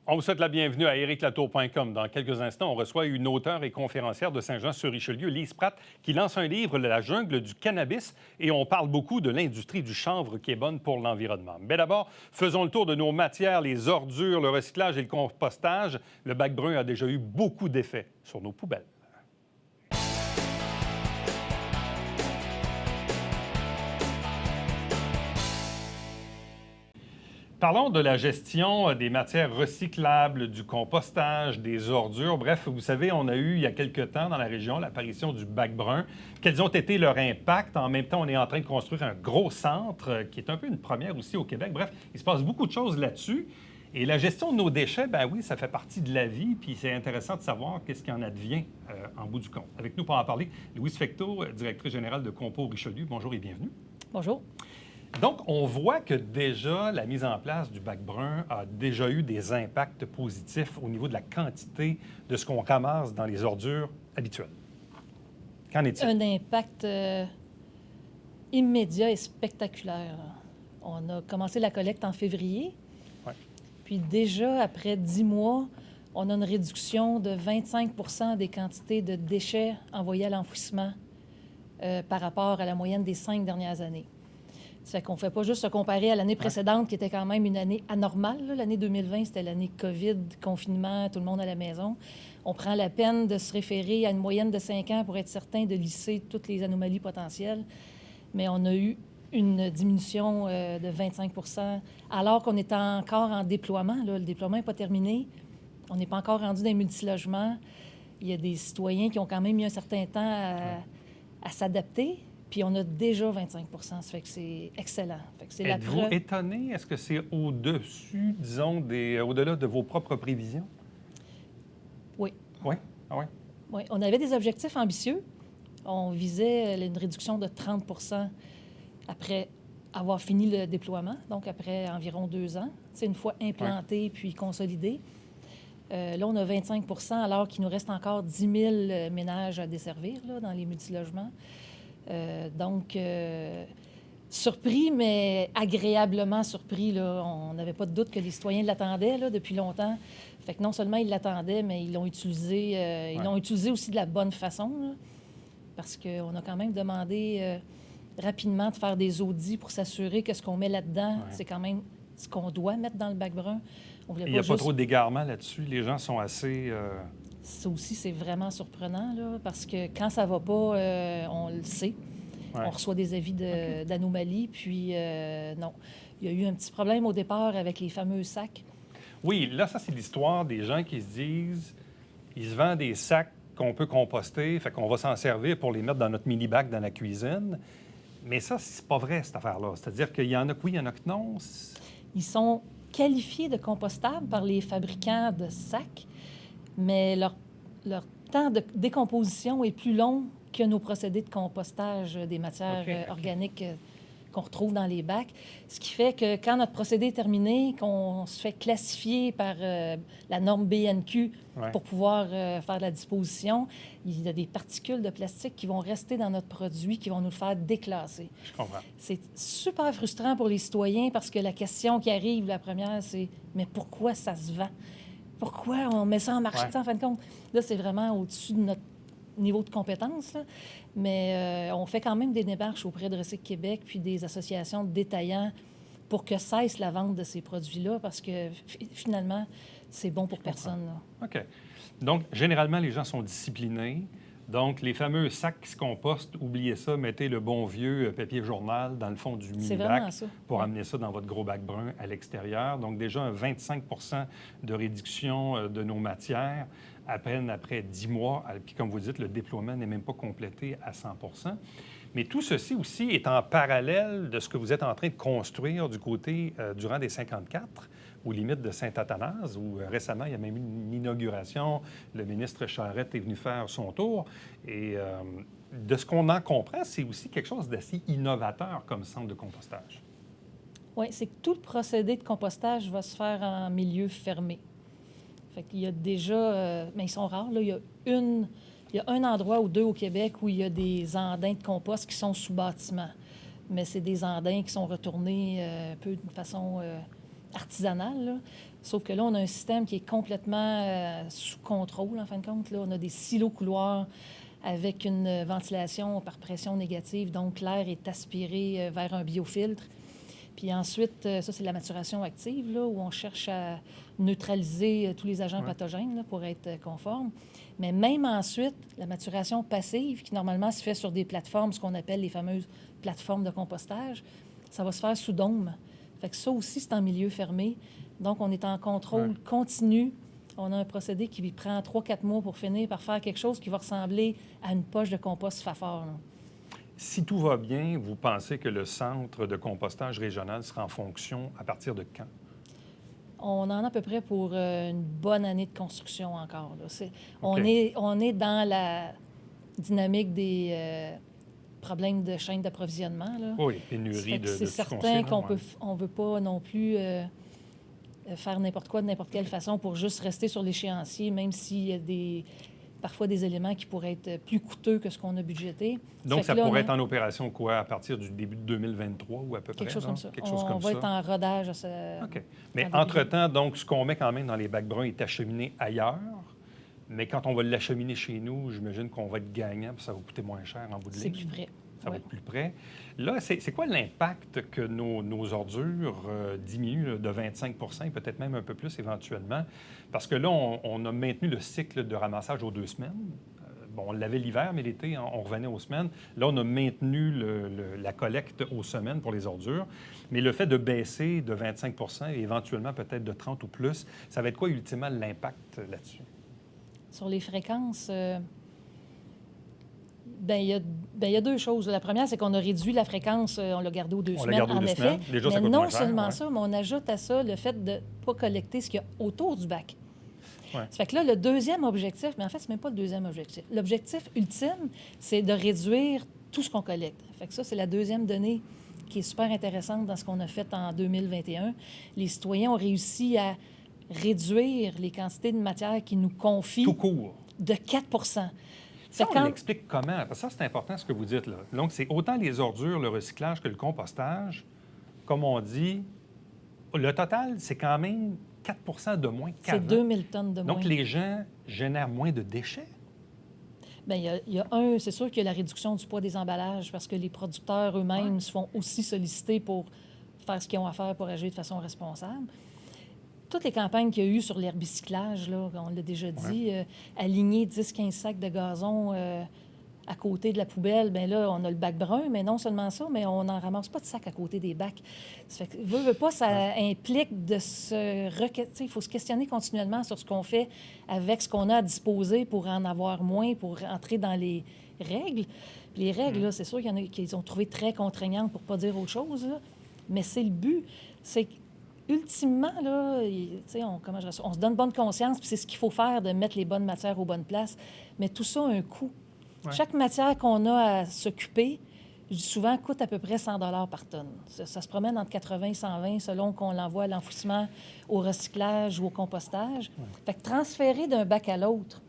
On vous souhaite la bienvenue à ériclatour.com. Dans quelques instants, on reçoit une auteure et conférencière de Saint-Jean-sur-Richelieu, Lise Pratt, qui lance un livre, La jungle du cannabis, et on parle beaucoup de l'industrie du chanvre qui est bonne pour l'environnement. Mais d'abord, faisons le tour de nos matières, les ordures, le recyclage et le compostage. Le bac brun a déjà eu beaucoup d'effets sur nos poubelles. Parlons de la gestion des matières recyclables, du compostage, des ordures. Bref, vous savez, on a eu il y a quelque temps dans la région l'apparition du bac brun. Quels ont été leurs impacts? En même temps, on est en train de construire un gros centre qui est un peu une première aussi au Québec. Bref, il se passe beaucoup de choses là-dessus. Et la gestion de nos déchets, ben oui, ça fait partie de la vie. Puis c'est intéressant de savoir qu'est-ce qui en advient en bout du compte. Avec nous pour en parler, Louise Fecteau, directrice générale de Compost Richelieu. Bonjour et bienvenue. Bonjour. Donc, on voit que déjà, la mise en place du bac brun a déjà eu des impacts positifs au niveau de la quantité de ce qu'on ramasse dans les ordures habituelles. Qu'en est-il? Un impact immédiat et spectaculaire. On a commencé la collecte en février. Ouais. Puis déjà, après 10 mois, on a une réduction de 25 des quantités de déchets envoyés à l'enfouissement par rapport à la moyenne des 5 dernières années. Ça fait qu'on ne fait pas juste se comparer à l'année précédente, qui était quand même une année anormale. Là. L'année 2020, c'était l'année COVID, confinement, tout le monde à la maison. On prend la peine de se référer à une moyenne de 5 ans pour être certain de lisser toutes les anomalies potentielles. Mais on a eu une diminution de 25 alors qu'on est encore en déploiement. Là. Le déploiement n'est pas terminé. On n'est pas encore rendu dans les multilogements. Il y a des citoyens qui ont quand même mis un certain temps à s'adapter. Puis on a déjà 25 ça fait que c'est excellent. Fait que c'est Êtes-vous étonné? Est-ce que c'est au-dessus, disons, au-delà de vos propres prévisions? Oui. Oui? Ah oui? Oui. On avait des objectifs ambitieux. On visait une réduction de 30 après avoir fini le déploiement, donc après environ 2 ans. C'est une fois implanté puis consolidé. Là, on a 25 alors qu'il nous reste encore 10 000 ménages à desservir là, dans les multilogements. Donc, surpris, mais agréablement surpris. Là. On n'avait pas de doute que les citoyens l'attendaient là, depuis longtemps. Fait que non seulement ils l'attendaient, mais ils l'ont utilisé. Ils l'ont utilisé aussi de la bonne façon, là, parce qu'on a quand même demandé rapidement de faire des audits pour s'assurer que ce qu'on met là-dedans, c'est quand même ce qu'on doit mettre dans le bac brun. Il n'y a pas trop d'égarement là-dessus. Les gens sont assez... Ça aussi, c'est vraiment surprenant, là, parce que quand ça ne va pas, on le sait. On reçoit des avis d'anomalies, puis non. Il y a eu un petit problème au départ avec les fameux sacs. Oui, là, ça, c'est l'histoire des gens qui se disent, ils se vendent des sacs qu'on peut composter, fait qu'on va s'en servir pour les mettre dans notre mini-bac dans la cuisine. Mais ça, c'est pas vrai, cette affaire-là. C'est-à-dire qu'il y en a que oui, il y en a que non. Ils sont qualifiés de compostables par les fabricants de sacs, mais leur temps de décomposition est plus long que nos procédés de compostage des matières organiques qu'on retrouve dans les bacs. Ce qui fait que quand notre procédé est terminé, qu'on se fait classifier par la norme BNQ pour pouvoir faire la disposition, il y a des particules de plastique qui vont rester dans notre produit, qui vont nous le faire déclasser. Je comprends. C'est super frustrant pour les citoyens parce que la question qui arrive, la première, c'est « Mais pourquoi ça se vend? Pourquoi on met ça en marché, en fin de compte? » Là, c'est vraiment au-dessus de notre niveau de compétence, là. Mais on fait quand même des démarches auprès de Recycle Québec puis des associations de détaillants pour que cesse la vente de ces produits-là parce que finalement, c'est bon pour personne. Là. OK. Donc, généralement, les gens sont disciplinés. Donc, les fameux sacs qui se compostent, oubliez ça, mettez le bon vieux papier journal dans le fond du mini-bac pour amener ça dans votre gros bac brun à l'extérieur. Donc, déjà, un 25 de réduction de nos matières à peine après 10 mois. Puis, comme vous dites, le déploiement n'est même pas complété à 100 Mais tout ceci aussi est en parallèle de ce que vous êtes en train de construire du côté du rang des 54, aux limites de Saint-Athanase, où récemment, il y a même eu une inauguration. Le ministre Charette est venu faire son tour. Et de ce qu'on en comprend, c'est aussi quelque chose d'assez innovateur comme centre de compostage. Oui, c'est que tout le procédé de compostage va se faire en milieu fermé. Fait qu'il y a déjà... mais ils sont rares, là. Il y a un endroit ou 2 au Québec où il y a des andins de compost qui sont sous bâtiment. Mais c'est des andins qui sont retournés un peu d'une façon artisanal, là. Sauf que là, on a un système qui est complètement sous contrôle, en fin de compte. Là. On a des silos couloirs avec une ventilation par pression négative, donc l'air est aspiré vers un biofiltre. Puis ensuite, ça, c'est la maturation active, là, où on cherche à neutraliser tous les agents pathogènes là, pour être conforme. Mais même ensuite, la maturation passive, qui normalement se fait sur des plateformes, ce qu'on appelle les fameuses plateformes de compostage, ça va se faire sous dôme. Fait que ça aussi, c'est en milieu fermé. Donc, on est en contrôle continu. On a un procédé qui prend 3-4 mois pour finir par faire quelque chose qui va ressembler à une poche de compost Fafard, là. Si tout va bien, vous pensez que le centre de compostage régional sera en fonction à partir de quand? On en a à peu près pour une bonne année de construction encore. Là. On est dans la dynamique des problèmes de chaîne d'approvisionnement. Là. Oui, pénurie de c'est certain qu'on ne veut pas non plus faire n'importe quoi de n'importe quelle façon pour juste rester sur l'échéancier, même s'il y a parfois des éléments qui pourraient être plus coûteux que ce qu'on a budgété. Donc, ça pourrait être en opération quoi, à partir du début de 2023 ou à peu près? Quelque chose comme ça. On va être en rodage à ce... OK. Mais entre-temps, donc, ce qu'on met quand même dans les bacs bruns est acheminé ailleurs. Mais quand on va l'acheminer chez nous, j'imagine qu'on va être gagnant, puis ça va coûter moins cher en bout de ligne. C'est plus près. Ça va être plus près. Là, c'est quoi l'impact que nos ordures diminuent de 25 et peut-être même un peu plus éventuellement? Parce que là, on a maintenu le cycle de ramassage aux 2 semaines. Bon, on l'avait l'hiver, mais l'été, on revenait aux semaines. Là, on a maintenu la collecte aux semaines pour les ordures. Mais le fait de baisser de 25 et éventuellement peut-être de 30 ou plus, ça va être quoi ultimement l'impact là-dessus? Sur les fréquences... Bien, il y a 2 choses. La première, c'est qu'on a réduit la fréquence, on l'a gardé aux 2 semaines, en effet. Déjà, mais ça coûte non moins cher, seulement ça, mais on ajoute à ça le fait de ne pas collecter ce qu'il y a autour du bac. Ça fait que là, le deuxième objectif, mais en fait, ce n'est même pas le deuxième objectif. L'objectif ultime, c'est de réduire tout ce qu'on collecte. Fait que ça, c'est la deuxième donnée qui est super intéressante dans ce qu'on a fait en 2021. Les citoyens ont réussi à réduire les quantités de matière qu'ils nous confient tout court de 4 Ça, on l'explique comment? Parce que ça, c'est important ce que vous dites, là. Donc, c'est autant les ordures, le recyclage que le compostage. Comme on dit, le total, c'est quand même 4 de moins qu'avant. C'est 2000 tonnes de moins. Donc, les gens génèrent moins de déchets? Bien, c'est sûr qu'il y a la réduction du poids des emballages parce que les producteurs eux-mêmes se font aussi solliciter pour faire ce qu'ils ont à faire pour agir de façon responsable. Toutes les campagnes qu'il y a eu sur l'herbicyclage, là, on l'a déjà dit, aligner 10-15 sacs de gazon à côté de la poubelle, bien là, on a le bac brun, mais non seulement ça, mais on n'en ramasse pas de sacs à côté des bacs. Ça fait que, veut pas, ça implique de il faut se questionner continuellement sur ce qu'on fait avec ce qu'on a à disposer pour en avoir moins, pour entrer dans les règles. Puis les règles, là, c'est sûr qu'il y en a qu'ils ont trouvé très contraignantes, pour ne pas dire autre chose, là, mais c'est le but. C'est ultimement, là, on se donne bonne conscience, puis c'est ce qu'il faut faire, de mettre les bonnes matières aux bonnes places. Mais tout ça a un coût. Chaque matière qu'on a à s'occuper, je dis souvent, coûte à peu près 100 $ par tonne. Ça se promène entre 80 et 120 selon qu'on l'envoie à l'enfouissement, au recyclage ou au compostage. Fait que transférer d'un bac à l'autre,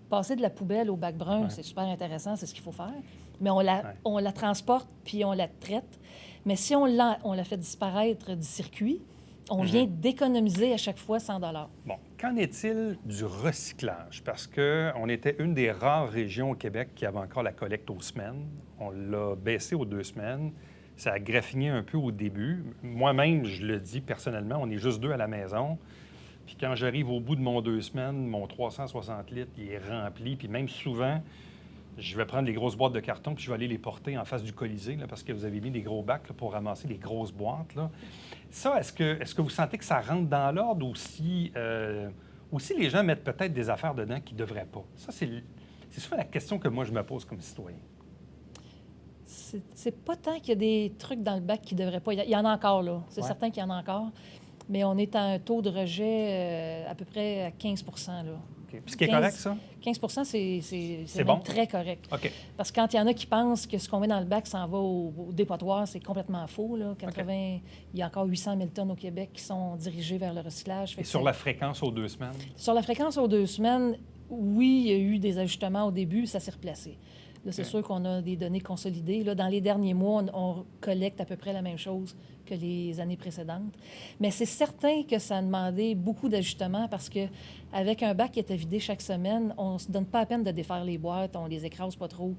passer de la poubelle au bac brun, c'est super intéressant, c'est ce qu'il faut faire. Mais on la transporte puis on la traite. Mais si on la fait disparaître du circuit, on vient d'économiser à chaque fois 100 $. Bon, qu'en est-il du recyclage? Parce qu'on était une des rares régions au Québec qui avait encore la collecte aux semaines. On l'a baissé aux 2 semaines. Ça a graffiné un peu au début. Moi-même, je le dis personnellement, on est juste 2 à la maison. Puis quand j'arrive au bout de mon 2 semaines, mon 360 litres, il est rempli. Puis même souvent, je vais prendre les grosses boîtes de carton puis je vais aller les porter en face du Colisée, là, parce que vous avez mis des gros bacs là, pour ramasser les grosses boîtes, là. Ça, est-ce que vous sentez que ça rentre dans l'ordre ou si les gens mettent peut-être des affaires dedans qu'ils ne devraient pas? Ça, c'est souvent la question que moi, je me pose comme citoyen. C'est pas tant qu'il y a des trucs dans le bac qui ne devraient pas. Il y en a encore, là. C'est certain qu'il y en a encore. Mais on est à un taux de rejet à peu près à 15 là. Okay. Puis ce qui est correct, ça? 15 c'est bon? Même très correct. OK. Parce que quand il y en a qui pensent que ce qu'on met dans le bac s'en va au dépotoir, c'est complètement faux. Là. Il y a encore 800 000 tonnes au Québec qui sont dirigées vers le recyclage. Et sur la fréquence aux 2 semaines? Sur la fréquence aux 2 semaines, oui, il y a eu des ajustements au début, ça s'est replacé. Là, c'est sûr qu'on a des données consolidées. Là, dans les derniers mois, on collecte à peu près la même chose que les années précédentes. Mais c'est certain que ça a demandé beaucoup d'ajustements parce qu'avec un bac qui était vidé chaque semaine, on ne se donne pas la peine de défaire les boîtes, on les écrase pas trop.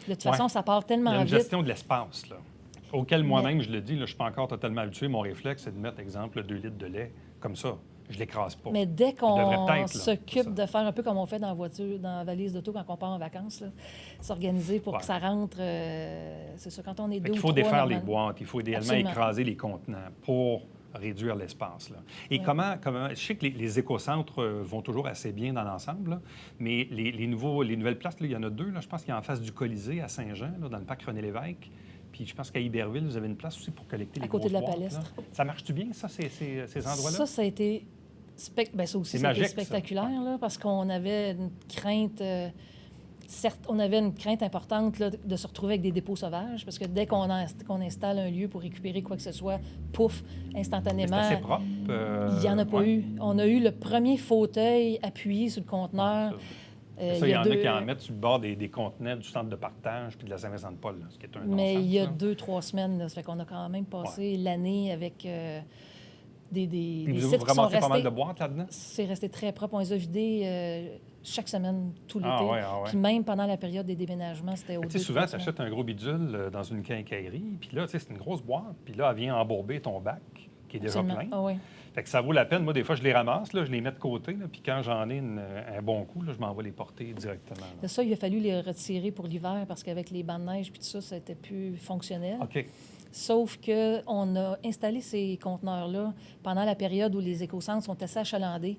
De toute façon, ça part tellement vite. Il y a une gestion de l'espace, là, auquel moi-même, je le dis, là, je ne suis pas encore totalement habitué. Mon réflexe, c'est de mettre, exemple, 2 litres de lait comme ça. Je ne l'écrase pas. Mais dès qu'on s'occupe de faire un peu comme on fait dans la voiture, dans la valise d'auto quand on part en vacances, s'organiser pour que ça rentre, c'est ça, quand on est deux ou trois... Il faut défaire les boîtes, il faut idéalement écraser les contenants pour réduire l'espace. Là. Et comment... Je sais que les écocentres vont toujours assez bien dans l'ensemble, là, mais les nouvelles places, là, il y en a 2. Là, je pense qu'il y a en face du Colisée à Saint-Jean, là, dans le parc René-Lévesque. Puis je pense qu'à Iberville, vous avez une place aussi pour collecter les grosses boîtes. À côté de la Palestre. Là. Ça marche-tu bien, ça, ces endroits-là? Ça a été... ça aussi, c'était spectaculaire, là, parce qu'on avait une crainte... certes, on avait une crainte importante là, de se retrouver avec des dépôts sauvages, parce que dès qu'on installe un lieu pour récupérer quoi que ce soit, pouf, instantanément... C'est assez propre. Il n'y en a pas eu. On a eu le premier fauteuil appuyé sur le conteneur. Il y en a qui en mettent sur le bord des contenants du centre de partage puis de la Saint-Vincent-de-Paul, ce qui est un Mais non-sens, il y a 2-3 semaines, là, ça fait qu'on a quand même passé l'année avec... des sites qui sont restés... pas mal de boîtes là-dedans? C'est resté très propre. On les a vidés chaque semaine, tout l'été. Puis même pendant la période des déménagements, c'était au-dessus. Souvent, tu achètes un gros bidule dans une quincaillerie, puis là, c'est une grosse boîte, puis là, elle vient embourber ton bac, qui est déjà plein. Fait que ça vaut la peine. Moi, des fois, je les ramasse, là, je les mets de côté, là, puis quand j'en ai un bon coup, là, je m'en vais les porter directement. Ça, il a fallu les retirer pour l'hiver, parce qu'avec les bancs de neige puis tout ça, ça n'était plus fonctionnel. OK. Sauf qu'on a installé ces conteneurs-là pendant la période où les écocentres sont assez achalandés.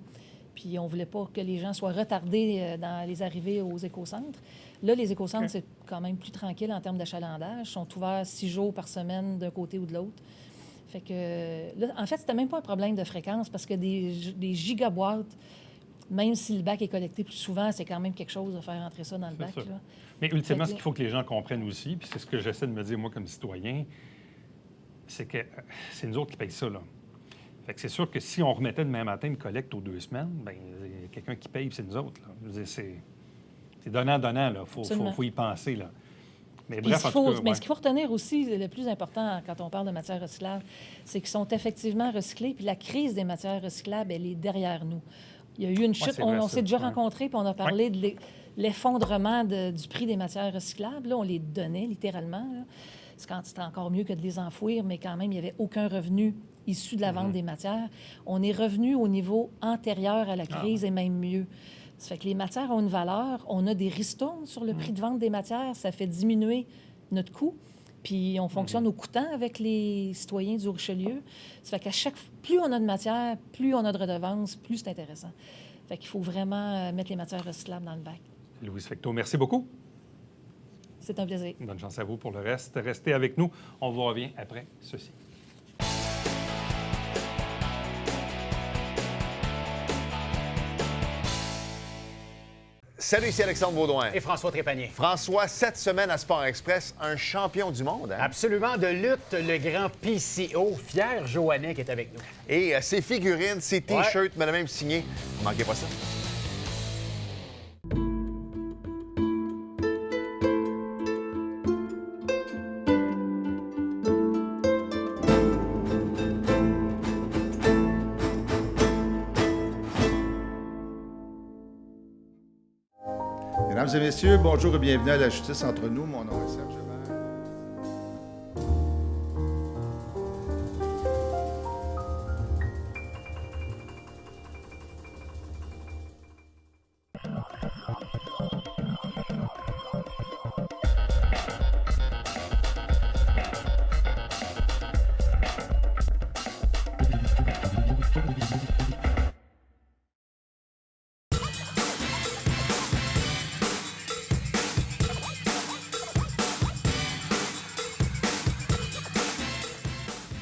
Puis on ne voulait pas que les gens soient retardés dans les arrivées aux écocentres. Là, les écocentres, c'est quand même plus tranquille en termes d'achalandage. Ils sont ouverts 6 jours par semaine d'un côté ou de l'autre. Fait que là, en fait, c'était même pas un problème de fréquence parce que des gigaboîtes, même si le bac est collecté plus souvent, c'est quand même quelque chose de faire entrer ça dans le bac. Là. Mais ultimement, ce qu'il faut que les gens comprennent aussi, puis c'est ce que j'essaie de me dire, moi, comme citoyen, c'est que c'est nous autres qui payent ça, là. Fait que c'est sûr que si on remettait demain matin une collecte aux 2 semaines, bien, il y a quelqu'un qui paye, puis c'est nous autres, là. Je veux dire, c'est donnant-donnant, là. Faut y penser, là. Mais bref, mais ce qu'il faut retenir aussi, le plus important quand on parle de matières recyclables, c'est qu'ils sont effectivement recyclés, puis la crise des matières recyclables, elle est derrière nous. Il y a eu une chute, on s'est déjà rencontrés, puis on a parlé de l'effondrement du prix des matières recyclables. Là, on les donnait littéralement, là. C'était encore mieux que de les enfouir, mais quand même, il n'y avait aucun revenu issu de la vente des matières. On est revenu au niveau antérieur à la crise et même mieux. Ça fait que les matières ont une valeur. On a des ristournes sur le prix de vente des matières. Ça fait diminuer notre coût. Puis on fonctionne au coûtant avec les citoyens du Richelieu. Ça fait qu'à plus on a de matière, plus on a de redevances, plus c'est intéressant. Fait qu'il faut vraiment mettre les matières recyclables dans le bac. Louise Fecteau, merci beaucoup. C'est un plaisir. Bonne chance à vous pour le reste. Restez avec nous. On vous revient après ceci. Salut, ici Alexandre Baudouin. Et François Trépanier. François, cette semaine à Sport Express, un champion du monde. Hein? Absolument, de lutte, le grand PCO, Pierre Joannet qui est avec nous. Et ses figurines, ses T-shirts, mais même signé. Ne manquez pas ça. Mesdames et messieurs, bonjour et bienvenue à La Justice entre nous. Mon nom est Serge Hébert.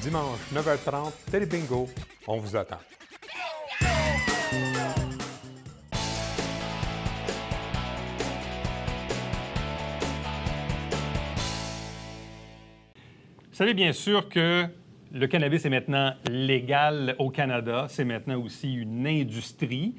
Dimanche, 9h30, Télé Bingo, on vous attend. Vous savez bien sûr que Le cannabis est maintenant légal au Canada. C'est maintenant aussi une industrie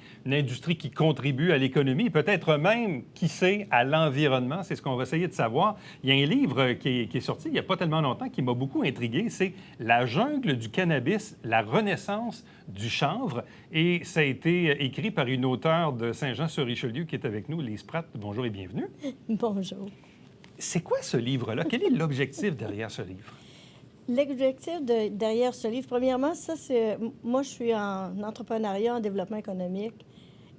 qui contribue à l'économie et peut-être même, qui sait, à l'environnement. C'est ce qu'on va essayer de savoir. Il y a un livre qui est sorti il n'y a pas tellement longtemps qui m'a beaucoup intrigué. C'est « La jungle du cannabis, la renaissance du chanvre ». Et ça a été écrit par une auteure de Saint-Jean-sur-Richelieu qui est avec nous, Lise Pratt. Bonjour et bienvenue. Bonjour. C'est quoi ce livre-là? Quel est l'objectif derrière ce livre? L'objectif derrière ce livre, premièrement, ça, c'est... Moi, je suis en entrepreneuriat, en développement économique.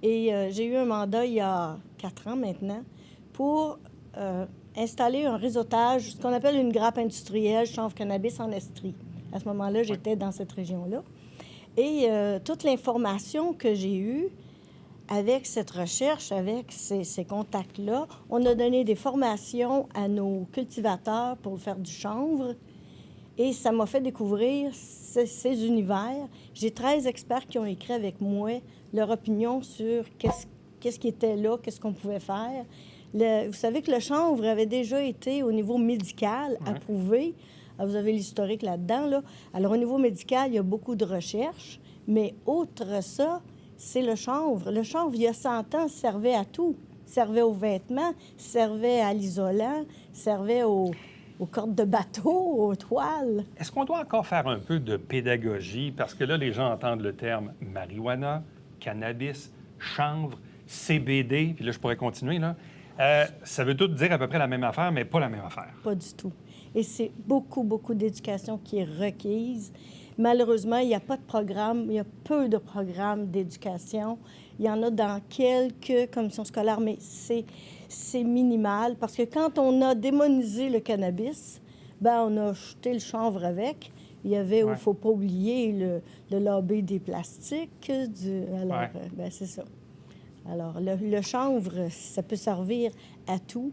Et j'ai eu un mandat il y a 4 ans maintenant pour installer un réseautage, ce qu'on appelle une grappe industrielle chanvre-cannabis en Estrie. À ce moment-là, j'étais dans cette région-là. Et toute l'information que j'ai eue avec cette recherche, avec ces contacts-là, on a donné des formations à nos cultivateurs pour faire du chanvre. Et ça m'a fait découvrir ces univers. J'ai 13 experts qui ont écrit avec moi leur opinion sur qu'est-ce qui était là, qu'est-ce qu'on pouvait faire. Vous savez que le chanvre avait déjà été, au niveau médical, approuvé. Vous avez l'historique là-dedans, là. Alors, au niveau médical, il y a beaucoup de recherches. Mais outre ça, c'est le chanvre. Le chanvre, il y a 100 ans, servait à tout. Servait aux vêtements, servait à l'isolant, servait aux cordes de bateau, aux toiles. Est-ce qu'on doit encore faire un peu de pédagogie? Parce que là, les gens entendent le terme marijuana, cannabis, chanvre, CBD, puis là, je pourrais continuer, là. Ça veut tout dire à peu près la même affaire, mais pas la même affaire. Pas du tout. Et c'est beaucoup, beaucoup d'éducation qui est requise. Malheureusement, il n'y a pas de programme, il y a peu de programmes d'éducation. Il y en a dans quelques commissions scolaires, mais c'est minimal, parce que quand on a démonisé le cannabis, ben on a jeté le chanvre avec. Il y avait, il ne faut pas oublier, le lobby des plastiques. Alors, ben, c'est ça. Alors, le chanvre, ça peut servir à tout.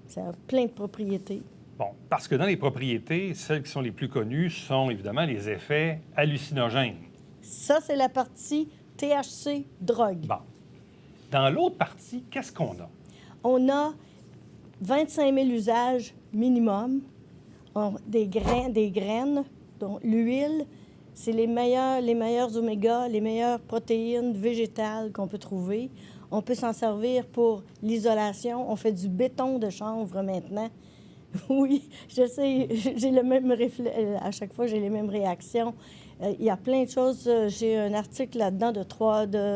Ça a plein de propriétés. Bon, parce que dans les propriétés, celles qui sont les plus connues sont évidemment les effets hallucinogènes. Ça, c'est la partie THC, drogue. Bon. Dans l'autre partie, qu'est-ce qu'on a? On a 25 000 usages minimum. Des graines, dont l'huile, c'est les meilleurs oméga, les meilleures protéines végétales qu'on peut trouver. On peut s'en servir pour l'isolation. On fait du béton de chanvre maintenant. Oui, je sais, j'ai le même réflexe. À chaque fois, j'ai les mêmes réactions. Il y a plein de choses. J'ai un article là-dedans de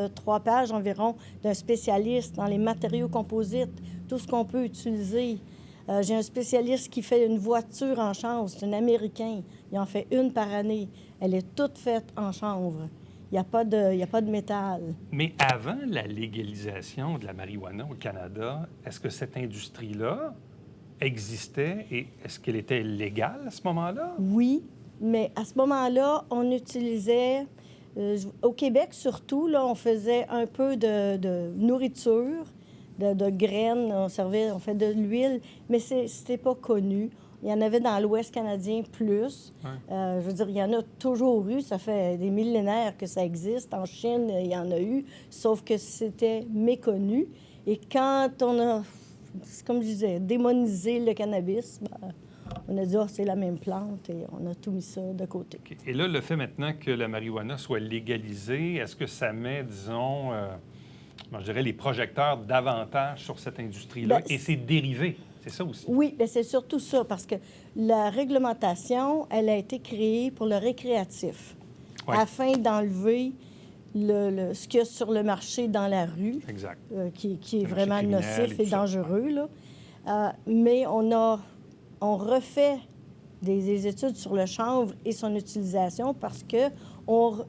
3 pages environ d'un spécialiste dans les matériaux composites, tout ce qu'on peut utiliser. J'ai un spécialiste qui fait une voiture en chanvre. C'est un Américain. Il en fait une par année. Elle est toute faite en chanvre. Il n'y a pas de métal. Mais avant la légalisation de la marijuana au Canada, est-ce que cette industrie-là existait et est-ce qu'elle était légale à ce moment-là? Oui, mais à ce moment-là, on utilisait, au Québec surtout, là, on faisait un peu de nourriture, de graines, on fait de l'huile, mais c'était pas connu. Il y en avait dans l'Ouest canadien plus. Je veux dire, il y en a toujours eu. Ça fait des millénaires que ça existe. En Chine, il y en a eu, sauf que c'était méconnu. Et quand on a, comme je disais, démonisé le cannabis, on a dit, c'est la même plante et on a tout mis ça de côté. Okay. Et là, le fait maintenant que la marijuana soit légalisée, est-ce que ça met, disons, je dirais, les projecteurs davantage sur cette industrie-là et ses dérivés? C'est ça aussi? Oui, bien, c'est surtout ça, parce que la réglementation, elle a été créée pour le récréatif, afin d'enlever ce qu'il y a sur le marché dans la rue, exact. Qui est vraiment nocif et dangereux. Là. Mais on refait des études sur le chanvre et son utilisation parce que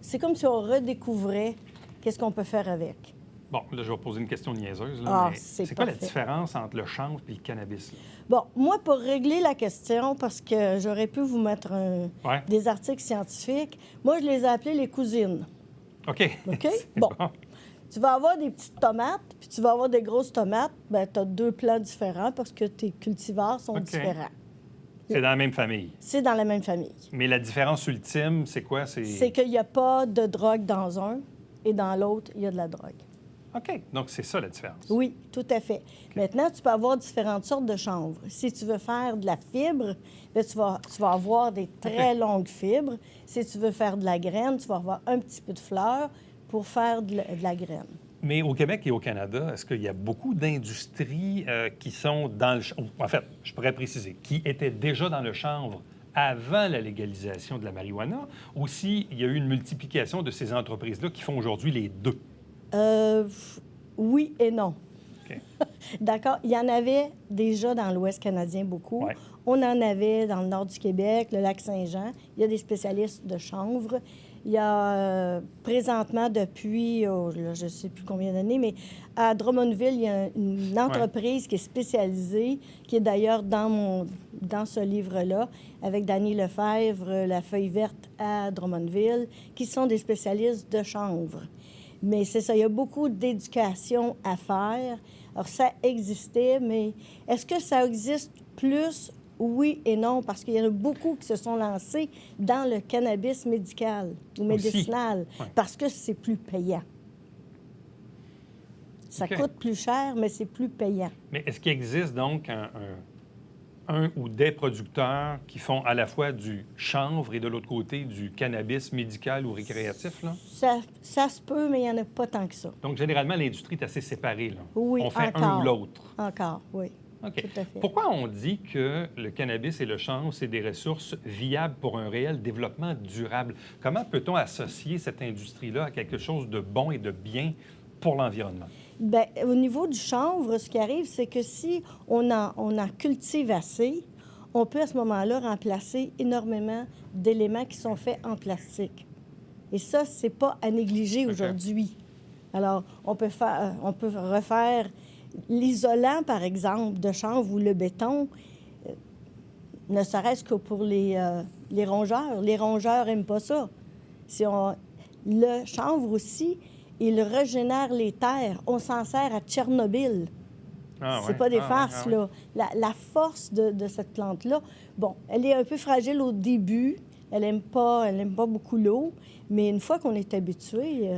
c'est comme si on redécouvrait qu'est-ce qu'on peut faire avec. Bon, là, je vais poser une question niaiseuse. Là, mais c'est quoi la différence entre le chanvre et le cannabis? Là? Bon, moi, pour régler la question, parce que j'aurais pu vous mettre des articles scientifiques, moi, je les ai appelés les cousines. OK. OK? Bon. Tu vas avoir des petites tomates, puis tu vas avoir des grosses tomates. Bien, tu as 2 plants différents parce que tes cultivars sont différents. C'est dans la même famille? C'est dans la même famille. Mais la différence ultime, c'est quoi? C'est qu'il n'y a pas de drogue dans un et dans l'autre, il y a de la drogue. OK. Donc, c'est ça la différence. Oui, tout à fait. Maintenant, tu peux avoir différentes sortes de chanvre. Si tu veux faire de la fibre, bien, tu vas avoir des très longues fibres. Si tu veux faire de la graine, tu vas avoir un petit peu de fleurs pour faire de la graine. Mais au Québec et au Canada, est-ce qu'il y a beaucoup d'industries qui sont dans le... En fait, je pourrais préciser, qui étaient déjà dans le chanvre avant la légalisation de la marijuana, ou s'il y a eu une multiplication de ces entreprises-là qui font aujourd'hui les deux? Oui et non. OK. D'accord. Il y en avait déjà dans l'Ouest canadien beaucoup. Ouais. On en avait dans le nord du Québec, le lac Saint-Jean. Il y a des spécialistes de chanvre. Il y a présentement, depuis, je ne sais plus combien d'années, mais à Drummondville, il y a une entreprise qui est spécialisée, qui est d'ailleurs dans ce livre-là, avec Danny Lefebvre, La Feuille verte à Drummondville, qui sont des spécialistes de chanvre. Mais c'est ça, il y a beaucoup d'éducation à faire. Alors, ça existait, mais est-ce que ça existe plus? Oui et non, parce qu'il y en a beaucoup qui se sont lancés dans le cannabis médical ou médicinal, parce que c'est plus payant. Ça coûte plus cher, mais c'est plus payant. Mais est-ce qu'il existe donc un ou des producteurs qui font à la fois du chanvre et de l'autre côté du cannabis médical ou récréatif, là? Ça se peut, mais il n'y en a pas tant que ça. Donc, généralement, l'industrie est assez séparée, là. Oui, on fait encore. un ou l'autre. Encore, oui. OK. Tout à fait. Pourquoi on dit que le cannabis et le chanvre, c'est des ressources viables pour un réel développement durable? Comment peut-on associer cette industrie-là à quelque chose de bon et de bien pour l'environnement? Bien, au niveau du chanvre, ce qui arrive, c'est que si on en cultive assez, on peut à ce moment-là remplacer énormément d'éléments qui sont faits en plastique. Et ça, c'est pas à négliger aujourd'hui. Alors, on peut refaire l'isolant, par exemple, de chanvre ou le béton, ne serait-ce que pour les rongeurs. Les rongeurs n'aiment pas ça. Le chanvre aussi, il régénère les terres. On s'en sert à Tchernobyl. C'est pas des farces, là. La force de cette plante-là, bon, elle est un peu fragile au début. Elle n'aime pas beaucoup l'eau. Mais une fois qu'on est habitué...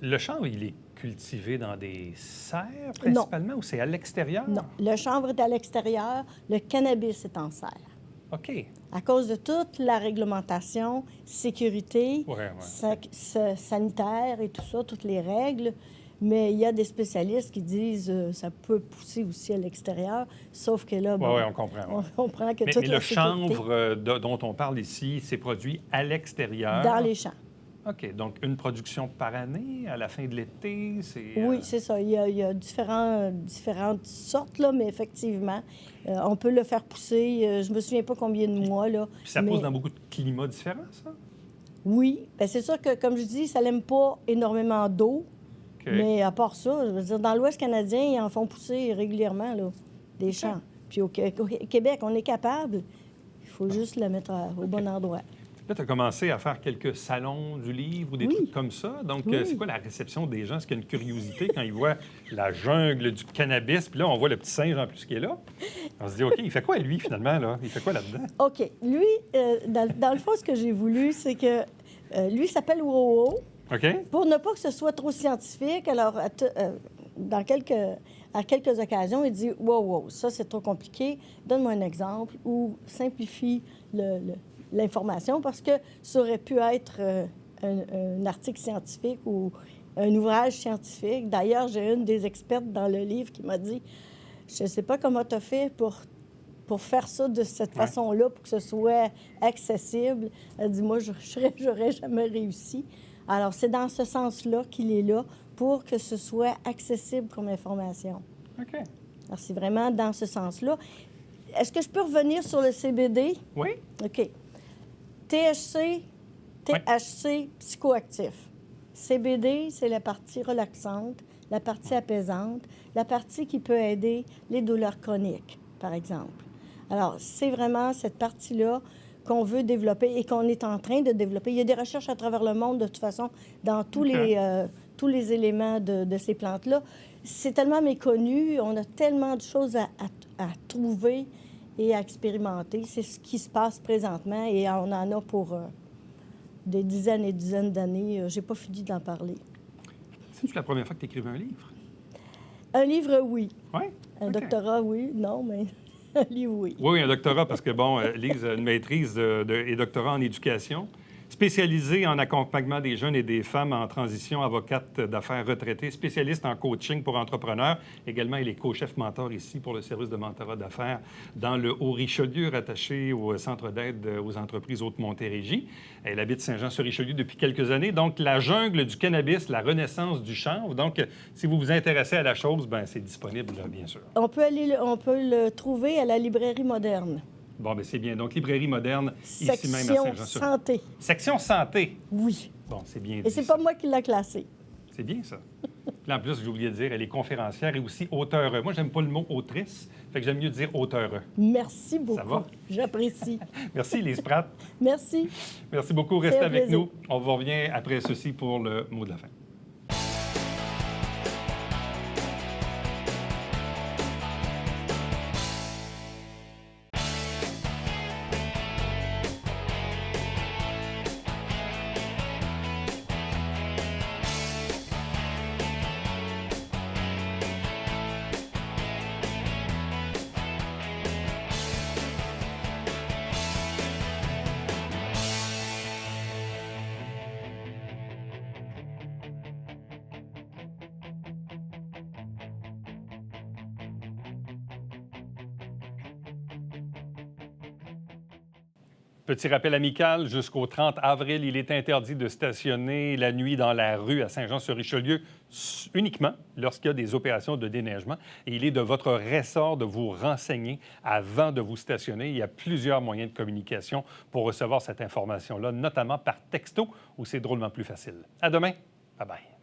Le chanvre, il est cultivé dans des serres, principalement, ou c'est à l'extérieur? Non. Le chanvre est à l'extérieur. Le cannabis est en serre. OK. À cause de toute la réglementation, sécurité, sanitaire et tout ça, toutes les règles. Mais il y a des spécialistes qui disent ça peut pousser aussi à l'extérieur, sauf que là, bon, on comprend. On comprend que mais le chanvre dont on parle ici, c'est produit à l'extérieur? Dans les champs. OK. Donc, une production par année, à la fin de l'été, c'est... Oui, c'est ça. Il y a différentes sortes, là, mais effectivement, on peut le faire pousser. Je me souviens pas combien de mois, là. Puis ça pousse dans beaucoup de climats différents, ça? Oui. Bien, c'est sûr que, comme je dis, ça n'aime pas énormément d'eau. Okay. Mais à part ça, je veux dire, dans l'Ouest canadien, ils en font pousser régulièrement, là, des champs. Puis au Québec, on est capable. Il faut juste le mettre au bon endroit. Là, tu as commencé à faire quelques salons du livre ou des trucs comme ça. Donc, c'est quoi la réception des gens? Est-ce qu'il y a une curiosité quand ils voient la jungle du cannabis? Puis là, on voit le petit singe en plus qui est là. On se dit, OK, il fait quoi, lui, finalement? Là? Il fait quoi là-dedans? OK. Lui, dans le fond, ce que j'ai voulu, c'est que lui, il s'appelle Wow. OK. Pour ne pas que ce soit trop scientifique, alors, à quelques occasions, il dit, wow, ça, c'est trop compliqué. Donne-moi un exemple ou simplifie l'information, parce que ça aurait pu être un article scientifique ou un ouvrage scientifique. D'ailleurs, j'ai une des expertes dans le livre qui m'a dit, je ne sais pas comment tu as fait pour faire ça de cette façon-là, pour que ce soit accessible. Elle dit, moi, j'aurais jamais réussi. Alors, c'est dans ce sens-là qu'il est là, pour que ce soit accessible comme information. OK. Alors, c'est vraiment dans ce sens-là. Est-ce que je peux revenir sur le CBD? Oui. OK. THC, psychoactif. CBD, c'est la partie relaxante, la partie apaisante, la partie qui peut aider les douleurs chroniques, par exemple. Alors, c'est vraiment cette partie-là qu'on veut développer et qu'on est en train de développer. Il y a des recherches à travers le monde, de toute façon, dans tous les éléments de ces plantes-là. C'est tellement méconnu, on a tellement de choses à trouver et à expérimenter. C'est ce qui se passe présentement et on en a pour des dizaines et dizaines d'années. J'ai pas fini d'en parler. C'est-tu la première fois que tu écrivais un livre? Un livre, oui. Oui? Un doctorat, oui. Non, mais un livre, oui. Oui, un doctorat, parce que, bon, Lise a une maîtrise et doctorat en éducation. Spécialisée en accompagnement des jeunes et des femmes en transition, avocate d'affaires retraitée, spécialiste en coaching pour entrepreneurs. Également, elle est co-chef mentor ici pour le service de mentorat d'affaires dans le Haut-Richelieu, rattaché au Centre d'aide aux entreprises Haute-Montérégie. Elle habite Saint-Jean-sur-Richelieu depuis quelques années. Donc, la jungle du cannabis, la renaissance du chanvre. Donc, si vous vous intéressez à la chose, bien, c'est disponible, là, bien sûr. On peut le trouver à la librairie moderne. Bon, bien, c'est bien. Donc, librairie moderne, ici même à Section Saint-Jean-sur-Richelieu. santé. Section santé. Oui. Bon, c'est bien dit. Et c'est pas moi qui l'a classé. C'est bien, ça. Puis en plus, j'ai oublié de dire, elle est conférencière et aussi auteure. Moi, j'aime pas le mot autrice, fait que j'aime mieux dire auteure. Merci beaucoup. Ça va? J'apprécie. Merci, Lise Pratt. Merci. Merci beaucoup. C'est Restez un avec plaisir. nous. On vous revient après ceci pour le mot de la fin. Petit rappel amical, jusqu'au 30 avril, il est interdit de stationner la nuit dans la rue à Saint-Jean-sur-Richelieu uniquement lorsqu'il y a des opérations de déneigement. Et il est de votre ressort de vous renseigner avant de vous stationner. Il y a plusieurs moyens de communication pour recevoir cette information-là, notamment par texto, où c'est drôlement plus facile. À demain. Bye-bye.